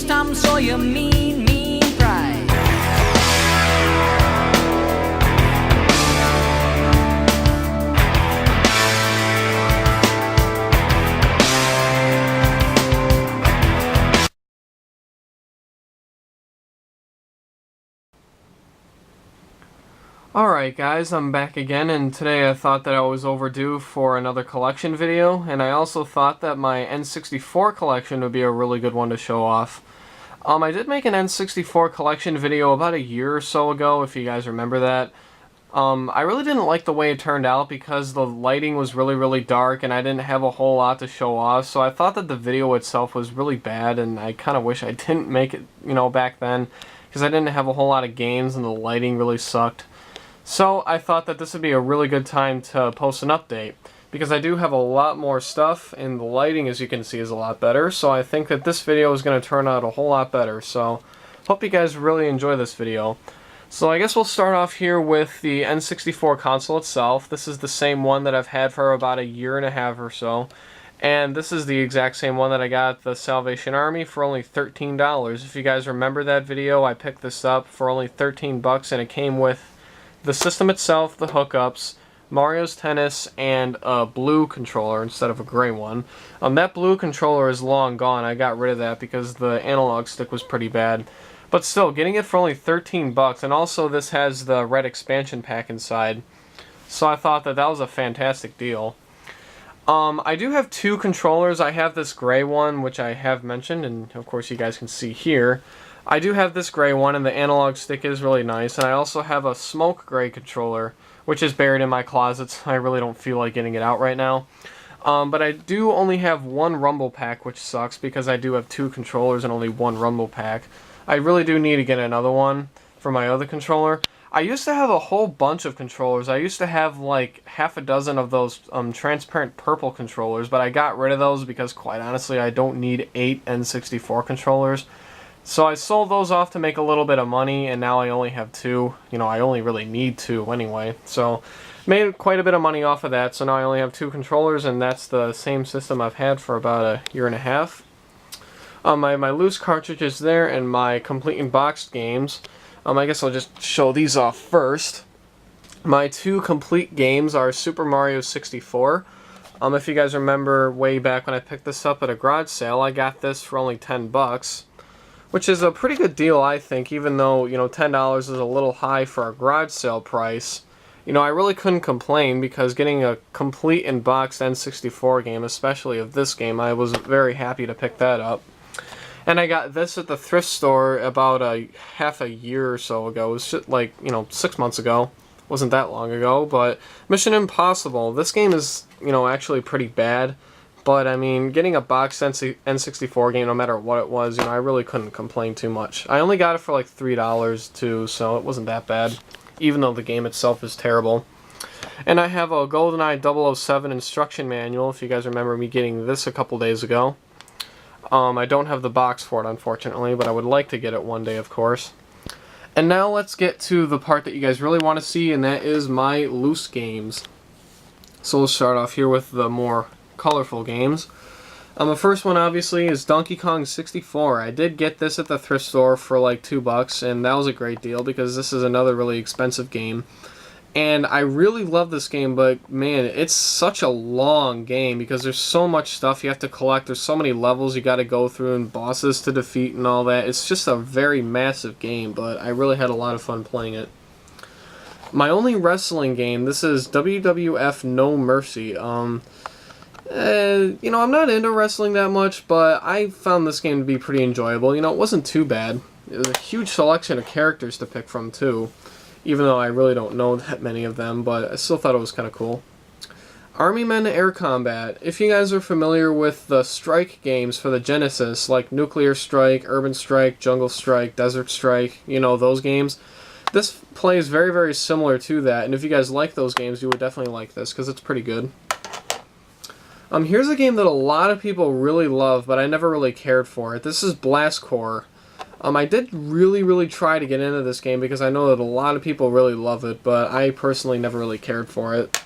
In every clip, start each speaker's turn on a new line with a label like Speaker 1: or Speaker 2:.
Speaker 1: Tom Sawyer, mean, mean pride.
Speaker 2: Alright guys, I'm back again, and today I thought that I was overdue for another collection video, and I also thought that my N64 collection would be a really good one to show off. I did make an N64 collection video about a year or so ago, if you guys remember that. I really didn't like the way it turned out because the lighting was really dark and I didn't have a whole lot to show off, so I thought that the video itself was really bad, and I kind of wish I didn't make it, back then, because I didn't have a whole lot of games and the lighting really sucked. So I thought that this would be a really good time to post an update, because I do have a lot more stuff and the lighting, as you can see, is a lot better, so I think that this video is going to turn out a whole lot better. So hope you guys really enjoy this video. So I guess we'll start off here with the N64 console itself. This is the same one that I've had for about a year and a half or so, and this is the exact same one that I got at the Salvation Army for only $13. If you guys remember that video, I picked this up for only 13 bucks, and it came with the system itself, the hookups, Mario's Tennis, and a blue controller instead of a gray one. That blue controller is long gone. I got rid of that because the analog stick was pretty bad. But still, getting it for only 13 bucks, and also this has the red expansion pack inside. So I thought that that was a fantastic deal. I do have two controllers. I have this gray one, which I have mentioned, and of course you guys can see here. I do have this gray one, and the analog stick is really nice, and I also have a smoke gray controller, which is buried in my closet, so I really don't feel like getting it out right now. But I do only have one rumble pack, which sucks, because I do have two controllers and only one rumble pack. I really do need to get another one for my other controller. I used to have a whole bunch of controllers. I used to have like half a dozen of those transparent purple controllers, but I got rid of those because, quite honestly, I don't need 8 N64 controllers. So I sold those off to make a little bit of money, and now I only have 2. I only really need 2 anyway. So made quite a bit of money off of that, so now I only have 2 controllers, and that's the same system I've had for about a year and a half. My loose cartridges there, and my complete and boxed games. I guess I'll just show these off first. My 2 complete games are Super Mario 64. If you guys remember way back when I picked this up at a garage sale, I got this for only 10 bucks. Which is a pretty good deal, I think, even though, $10 is a little high for a garage sale price. I really couldn't complain, because getting a complete and boxed N64 game, especially of this game, I was very happy to pick that up. And I got this at the thrift store about half a year or so ago. It was just like, 6 months ago. Wasn't that long ago, but Mission Impossible. This game is, actually pretty bad. But, I mean, getting a boxed N64 game, no matter what it was, I really couldn't complain too much. I only got it for like $3 too, so it wasn't that bad, even though the game itself is terrible. And I have a GoldenEye 007 instruction manual, if you guys remember me getting this a couple days ago. I don't have the box for it, unfortunately, but I would like to get it one day, of course. And now let's get to the part that you guys really want to see, and that is my loose games. So we'll start off here with the more colorful games. The first one obviously is Donkey Kong 64. I did get this at the thrift store for like $2, and that was a great deal because this is another really expensive game. And I really love this game, but man, it's such a long game because there's so much stuff you have to collect. There's so many levels you got to go through and bosses to defeat and all that. It's just a very massive game, but I really had a lot of fun playing it. My only wrestling game, this is WWF No Mercy. I'm not into wrestling that much, but I found this game to be pretty enjoyable. It wasn't too bad. It was a huge selection of characters to pick from, too. Even though I really don't know that many of them, but I still thought it was kind of cool. Army Men Air Combat. If you guys are familiar with the Strike games for the Genesis, like Nuclear Strike, Urban Strike, Jungle Strike, Desert Strike, those games, this plays very similar to that, and if you guys like those games, you would definitely like this, because it's pretty good. Here's a game that a lot of people really love, but I never really cared for it. This is Blast Corps. I did really try to get into this game because I know that a lot of people really love it, but I personally never really cared for it.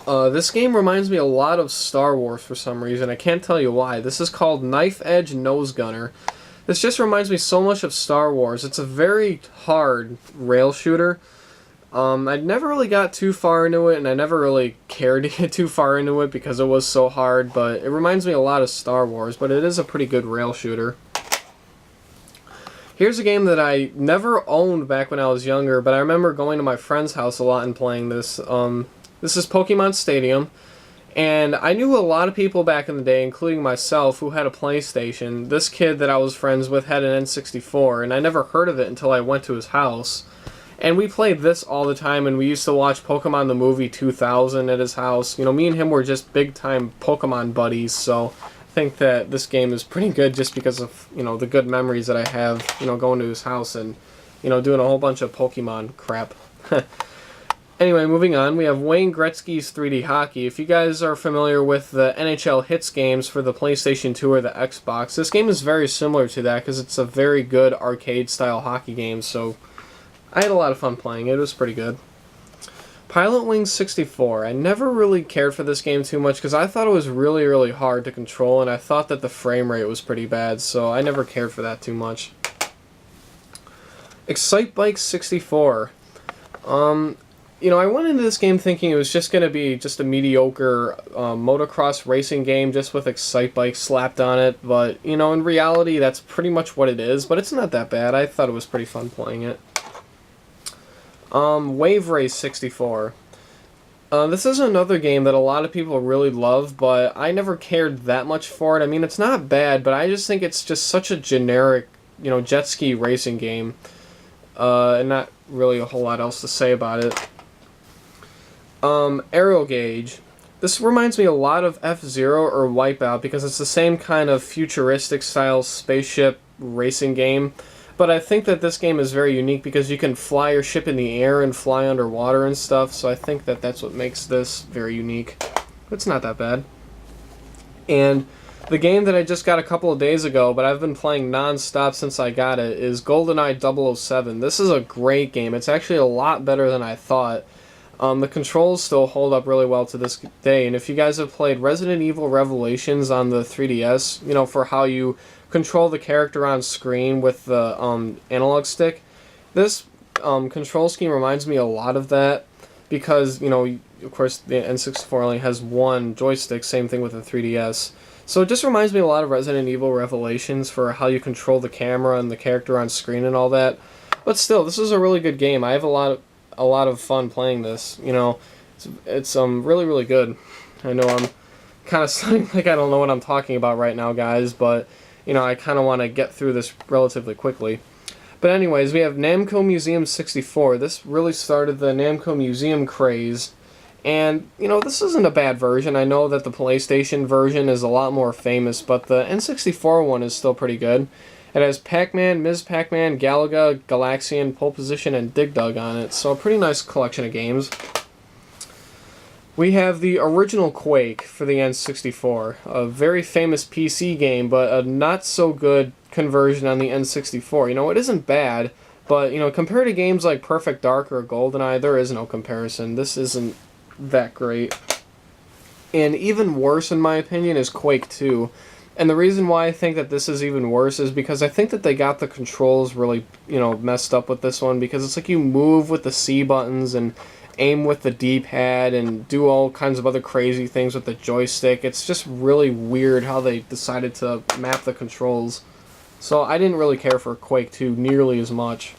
Speaker 2: This game reminds me a lot of Star Wars for some reason. I can't tell you why. This is called Knife Edge Nose Gunner. This just reminds me so much of Star Wars. It's a very hard rail shooter. I never really got too far into it, and I never really cared to get too far into it because it was so hard, but it reminds me a lot of Star Wars, but it is a pretty good rail shooter. Here's a game that I never owned back when I was younger, but I remember going to my friend's house a lot and playing this. This is Pokemon Stadium, and I knew a lot of people back in the day, including myself, who had a PlayStation. This kid that I was friends with had an N64, and I never heard of it until I went to his house. And we played this all the time, and we used to watch Pokemon the Movie 2000 at his house. You know, me and him were just big-time Pokemon buddies, so I think that this game is pretty good just because of, you know, the good memories that I have, you know, going to his house and, you know, doing a whole bunch of Pokemon crap. Anyway, moving on, we have Wayne Gretzky's 3D Hockey. If you guys are familiar with the NHL Hits games for the PlayStation 2 or the Xbox, this game is very similar to that because it's a very good arcade-style hockey game, so I had a lot of fun playing it. It was pretty good. Pilotwings 64. I never really cared for this game too much because I thought it was really, really hard to control, and I thought that the frame rate was pretty bad, so I never cared for that too much. Excitebike 64. You know, I went into this game thinking it was just going to be just a mediocre motocross racing game just with Excitebike slapped on it, but, you know, in reality that's pretty much what it is, but it's not that bad. I thought it was pretty fun playing it. Wave Race 64. This is another game that a lot of people really love, but I never cared that much for it. I mean, it's not bad, but I just think it's just such a generic, you know, jet ski racing game, and not really a whole lot else to say about it. Aero Gauge. This reminds me a lot of F-Zero or Wipeout because it's the same kind of futuristic style spaceship racing game. But I think that this game is very unique because you can fly your ship in the air and fly underwater and stuff, so I think that that's what makes this very unique. It's not that bad. And the game that I just got a couple of days ago, but I've been playing non-stop since I got it, is GoldenEye 007. This is a great game. It's actually a lot better than I thought. The controls still hold up really well to this day, and if you guys have played Resident Evil Revelations on the 3DS, you know, for how you control the character on screen with the analog stick, this control scheme reminds me a lot of that, because, you know, of course the N64 only has one joystick, same thing with the 3DS. So it just reminds me a lot of Resident Evil Revelations for how you control the camera and the character on screen and all that. But still, this is a really good game. I have a lot of fun playing this. You know, it's really, really good. I know I'm kind of sounding like I don't know what I'm talking about right now, guys, but, you know, I kind of want to get through this relatively quickly. But anyways, we have Namco Museum 64. This really started the Namco Museum craze. And, you know, this isn't a bad version. I know that the PlayStation version is a lot more famous, but the N64 one is still pretty good. It has Pac-Man, Ms. Pac-Man, Galaga, Galaxian, Pole Position, and Dig Dug on it, so a pretty nice collection of games. We have the original Quake for the N64, a very famous PC game, but a not-so-good conversion on the N64. You know, it isn't bad, but, you know, compared to games like Perfect Dark or GoldenEye, there is no comparison. This isn't that great. And even worse, in my opinion, is Quake 2. And the reason why I think that this is even worse is because I think that they got the controls really, you know, messed up with this one, because it's like you move with the C buttons and aim with the D-pad and do all kinds of other crazy things with the joystick. It's just really weird how they decided to map the controls. So I didn't really care for Quake 2 nearly as much.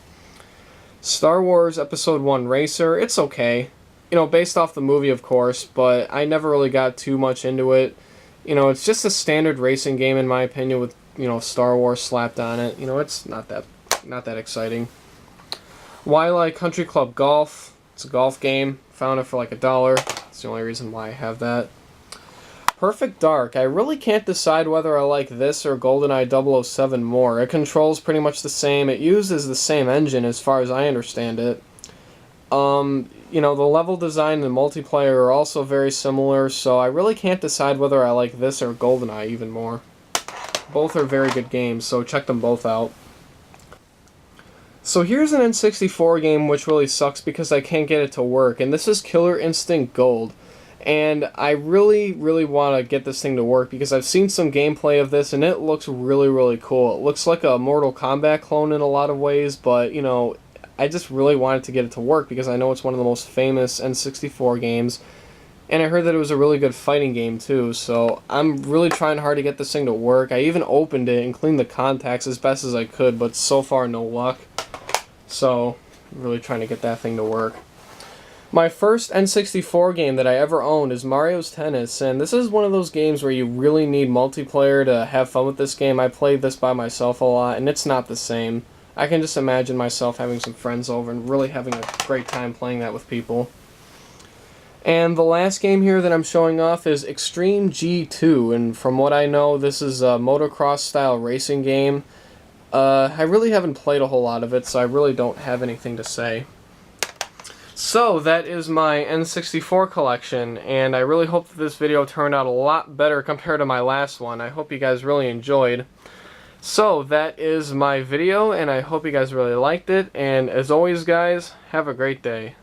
Speaker 2: Star Wars Episode 1 Racer, it's okay. You know, based off the movie, of course, but I never really got too much into it. You know, it's just a standard racing game in my opinion with, you know, Star Wars slapped on it. You know, it's not that exciting. Wily Country Club Golf. It's a golf game. Found it for like $1. That's the only reason why I have that. Perfect Dark. I really can't decide whether I like this or GoldenEye 007 more. It controls pretty much the same. It uses the same engine as far as I understand it. You know, the level design and multiplayer are also very similar, so I really can't decide whether I like this or GoldenEye even more. Both are very good games, so check them both out. So here's an N64 game which really sucks because I can't get it to work, and this is Killer Instinct Gold. And I really want to get this thing to work because I've seen some gameplay of this and it looks really cool. It looks like a Mortal Kombat clone in a lot of ways, but you know, I just really wanted to get it to work because I know it's one of the most famous N64 games, and I heard that it was a really good fighting game too, so I'm really trying hard to get this thing to work. I even opened it and cleaned the contacts as best as I could, but so far no luck. So, I'm really trying to get that thing to work. My first N64 game that I ever owned is Mario's Tennis, and this is one of those games where you really need multiplayer to have fun with this game. I played this by myself a lot, and it's not the same. I can just imagine myself having some friends over and really having a great time playing that with people. And the last game here that I'm showing off is Extreme G2, and from what I know, this is a motocross-style racing game. I really haven't played a whole lot of it, so I really don't have anything to say. So, that is my N64 collection, and I really hope that this video turned out a lot better compared to my last one. I hope you guys really enjoyed. So, that is my video, and I hope you guys really liked it, and as always guys, have a great day.